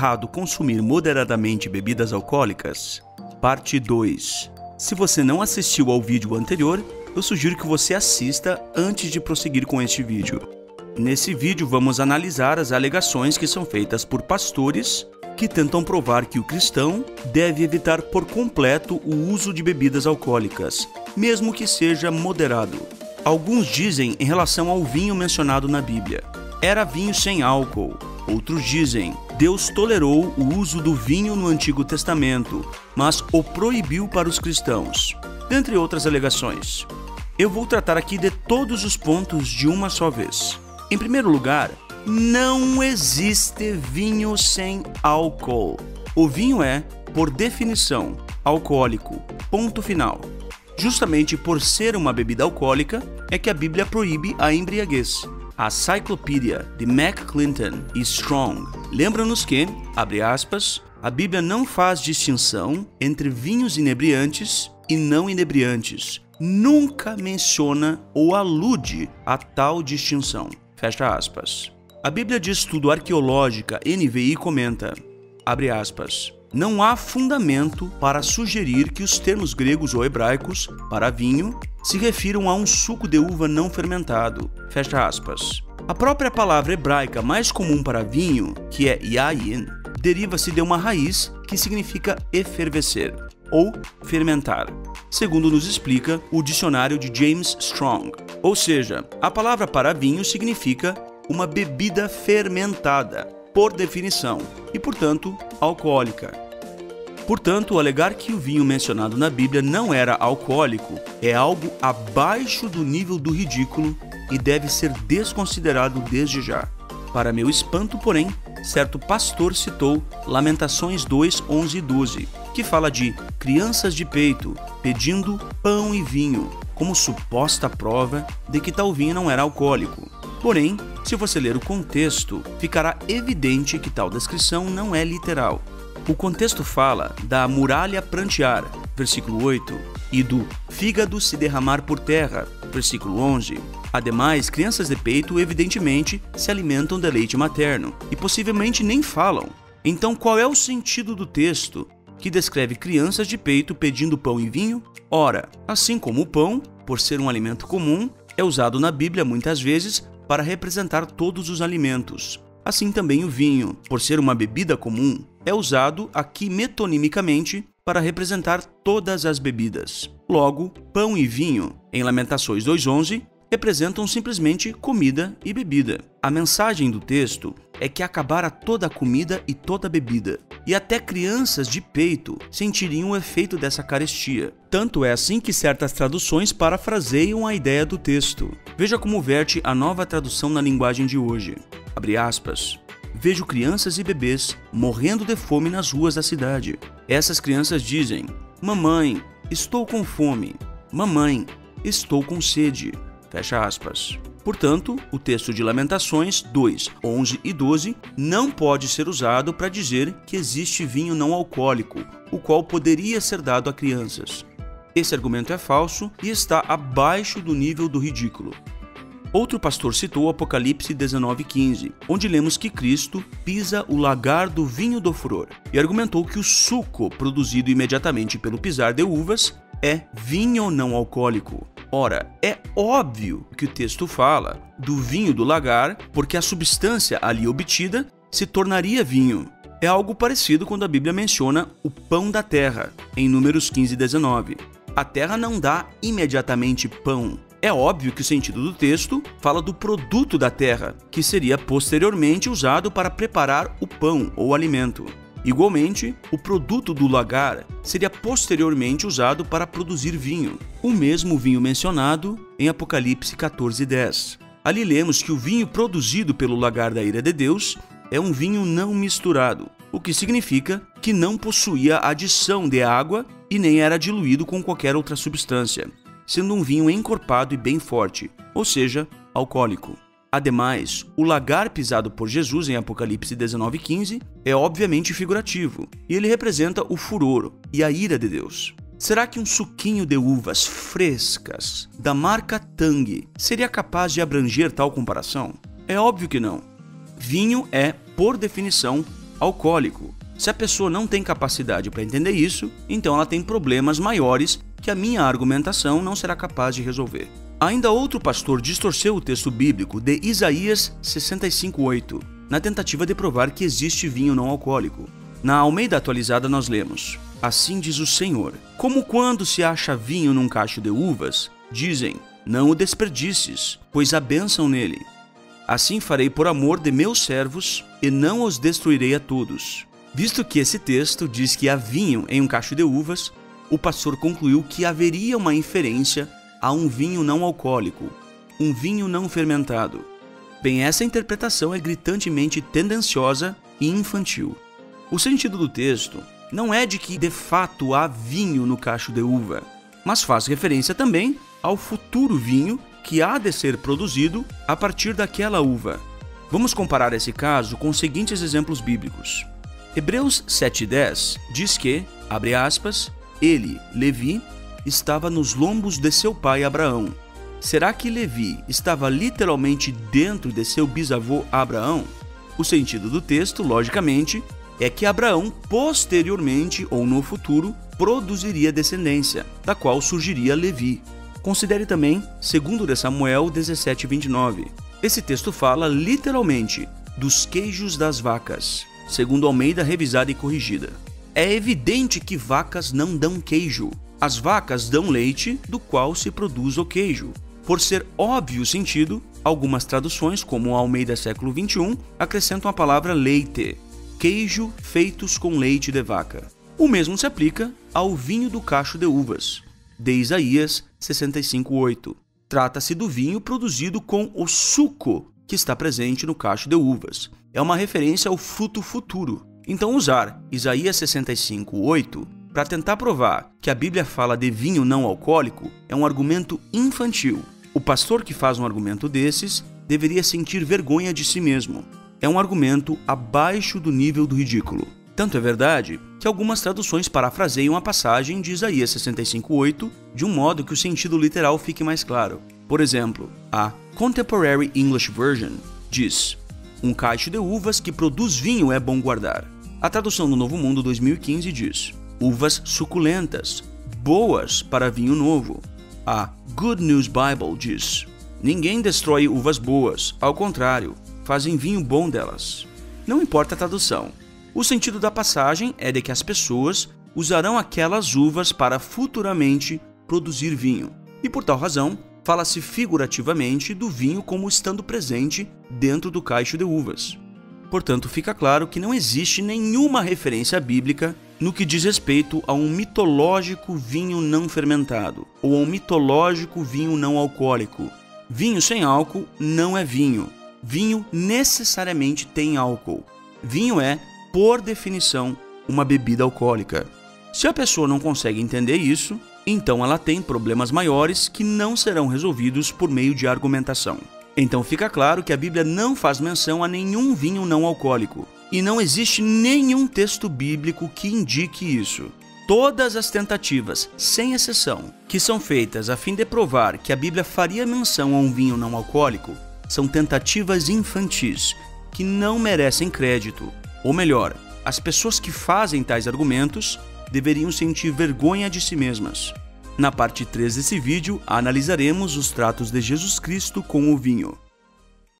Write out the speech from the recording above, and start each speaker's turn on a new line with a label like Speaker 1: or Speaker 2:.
Speaker 1: errado consumir moderadamente bebidas alcoólicas? Parte 2. Se você não assistiu ao vídeo anterior, eu sugiro que você assista antes de prosseguir com este vídeo. Nesse vídeo vamos analisar as alegações que são feitas por pastores que tentam provar que o cristão deve evitar por completo o uso de bebidas alcoólicas, mesmo que seja moderado. Alguns dizem em relação ao vinho mencionado na Bíblia: era vinho sem álcool. Outros dizem: Deus tolerou o uso do vinho no Antigo Testamento, mas o proibiu para os cristãos, dentre outras alegações. Eu vou tratar aqui de todos os pontos de uma só vez. Em primeiro lugar, não existe vinho sem álcool. O vinho é, por definição, alcoólico. Ponto final. Justamente por ser uma bebida alcoólica é que a Bíblia proíbe a embriaguez. A Cyclopedia de McClinton e Strong lembra-nos que, abre aspas, a Bíblia não faz distinção entre vinhos inebriantes e não inebriantes. Nunca menciona ou alude a tal distinção. Fecha aspas. A Bíblia de Estudo Arqueológica NVI comenta, abre aspas, não há fundamento para sugerir que os termos gregos ou hebraicos para vinho se refiram a um suco de uva não fermentado. Fecha aspas. A própria palavra hebraica mais comum para vinho, que é yayin, deriva-se de uma raiz que significa efervescer ou fermentar, segundo nos explica o dicionário de James Strong. Ou seja, a palavra para vinho significa uma bebida fermentada, por definição, e portanto alcoólica. Portanto, alegar que o vinho mencionado na Bíblia não era alcoólico é algo abaixo do nível do ridículo e deve ser desconsiderado desde já. Para meu espanto, porém, certo pastor citou Lamentações 2, 11 e 12, que fala de crianças de peito pedindo pão e vinho, como suposta prova de que tal vinho não era alcoólico. Porém, se você ler o contexto, ficará evidente que tal descrição não é literal. O contexto fala da muralha prantear, versículo 8, e do fígado se derramar por terra, versículo 11. Ademais, crianças de peito evidentemente se alimentam de leite materno e possivelmente nem falam. Então, qual é o sentido do texto que descreve crianças de peito pedindo pão e vinho? Ora, assim como o pão, por ser um alimento comum, é usado na Bíblia muitas vezes para representar todos os alimentos. Assim também o vinho, por ser uma bebida comum, é usado aqui metonimicamente para representar todas as bebidas. Logo, pão e vinho, em Lamentações 2:11, representam simplesmente comida e bebida. A mensagem do texto é que acabara toda a comida e toda a bebida, e até crianças de peito sentiriam o efeito dessa carestia. Tanto é assim que certas traduções parafraseiam a ideia do texto. Veja como verte a Nova Tradução na linguagem de hoje. Abre aspas. Vejo crianças e bebês morrendo de fome nas ruas da cidade. Essas crianças dizem: mamãe, estou com fome. Mamãe, estou com sede. Fecha aspas. Portanto, o texto de Lamentações 2, 11 e 12 não pode ser usado para dizer que existe vinho não alcoólico, o qual poderia ser dado a crianças. Esse argumento é falso e está abaixo do nível do ridículo. Outro pastor citou Apocalipse 19:15, onde lemos que Cristo pisa o lagar do vinho do furor, e argumentou que o suco produzido imediatamente pelo pisar de uvas é vinho não alcoólico. Ora, é óbvio que o texto fala do vinho do lagar, porque a substância ali obtida se tornaria vinho. É algo parecido quando a Bíblia menciona o pão da terra, em Números 15:19. A terra não dá imediatamente pão. É óbvio que o sentido do texto fala do produto da terra, que seria posteriormente usado para preparar o pão ou alimento. Igualmente, o produto do lagar seria posteriormente usado para produzir vinho, o mesmo vinho mencionado em Apocalipse 14:10. Ali lemos que o vinho produzido pelo lagar da ira de Deus é um vinho não misturado, o que significa que não possuía adição de água e nem era diluído com qualquer outra substância, sendo um vinho encorpado e bem forte, ou seja, alcoólico. Ademais, o lagar pisado por Jesus em Apocalipse 19:15 é obviamente figurativo, e ele representa o furor e a ira de Deus. Será que um suquinho de uvas frescas, da marca Tang, seria capaz de abranger tal comparação? É óbvio que não. Vinho é, por definição, alcoólico. Se a pessoa não tem capacidade para entender isso, então ela tem problemas maiores que a minha argumentação não será capaz de resolver. Ainda outro pastor distorceu o texto bíblico de Isaías 65:8, na tentativa de provar que existe vinho não alcoólico. Na Almeida Atualizada nós lemos: assim diz o Senhor, como quando se acha vinho num cacho de uvas, dizem, não o desperdices, pois há bênção nele. Assim farei por amor de meus servos, e não os destruirei a todos. Visto que esse texto diz que há vinho em um cacho de uvas, o pastor concluiu que haveria uma inferência a um vinho não alcoólico, um vinho não fermentado. Bem, essa interpretação é gritantemente tendenciosa e infantil. O sentido do texto não é de que de fato há vinho no cacho de uva, mas faz referência também ao futuro vinho que há de ser produzido a partir daquela uva. Vamos comparar esse caso com os seguintes exemplos bíblicos. Hebreus 7:10 diz que, abre aspas, ele, Levi, estava nos lombos de seu pai Abraão. Será que Levi estava literalmente dentro de seu bisavô Abraão? O sentido do texto, logicamente, é que Abraão, posteriormente ou no futuro, produziria descendência, da qual surgiria Levi. Considere também 2 Samuel 17:29. Esse texto fala literalmente dos queijos das vacas, segundo Almeida Revisada e Corrigida. É evidente que vacas não dão queijo. As vacas dão leite, do qual se produz o queijo. Por ser óbvio o sentido, algumas traduções, como a Almeida século XXI, acrescentam a palavra leite, queijo feitos com leite de vaca. O mesmo se aplica ao vinho do cacho de uvas, de Isaías 65:8. Trata-se do vinho produzido com o suco que está presente no cacho de uvas. É uma referência ao fruto futuro. Então usar Isaías 65:8 para tentar provar que a Bíblia fala de vinho não alcoólico é um argumento infantil. O pastor que faz um argumento desses deveria sentir vergonha de si mesmo. É um argumento abaixo do nível do ridículo. Tanto é verdade que algumas traduções parafraseiam a passagem de Isaías 65:8 de um modo que o sentido literal fique mais claro. Por exemplo, a Contemporary English Version diz: um cacho de uvas que produz vinho é bom guardar. A tradução do Novo Mundo 2015 diz: uvas suculentas, boas para vinho novo. A Good News Bible diz: ninguém destrói uvas boas, ao contrário, fazem vinho bom delas. Não importa a tradução. O sentido da passagem é de que as pessoas usarão aquelas uvas para futuramente produzir vinho. E por tal razão, fala-se figurativamente do vinho como estando presente dentro do cacho de uvas. Portanto, fica claro que não existe nenhuma referência bíblica no que diz respeito a um mitológico vinho não fermentado ou a um mitológico vinho não alcoólico. Vinho sem álcool não é vinho. Vinho necessariamente tem álcool. Vinho é, por definição, uma bebida alcoólica. Se a pessoa não consegue entender isso, então ela tem problemas maiores que não serão resolvidos por meio de argumentação. Então fica claro que a Bíblia não faz menção a nenhum vinho não alcoólico, e não existe nenhum texto bíblico que indique isso. Todas as tentativas, sem exceção, que são feitas a fim de provar que a Bíblia faria menção a um vinho não alcoólico, são tentativas infantis, que não merecem crédito. Ou melhor, as pessoas que fazem tais argumentos deveriam sentir vergonha de si mesmas. Na parte 3 desse vídeo, analisaremos os tratos de Jesus Cristo com o vinho.